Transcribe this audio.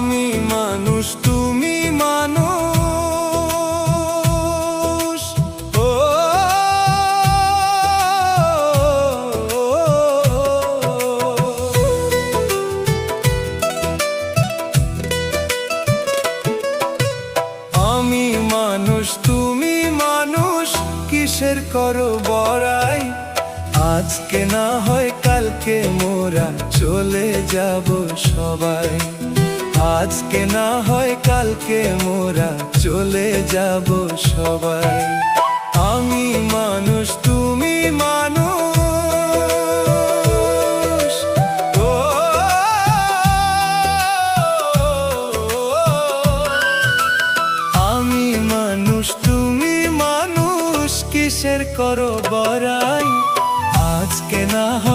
আমি মানুষ তুমি মানুষ, ও আমি মানুষ তুমি মানুষ, কিসের করো বড়াই? আজকে না হয় কালকে মোরা চলে যাব সবাই। আজকে না হয় কালকে মোরা চলে যাব সবাই। আমি মানুষ তুমি মানুষ, ও আমি মানুষ তুমি মানুষ, কিসের করো বড়াই? আজকে না হয়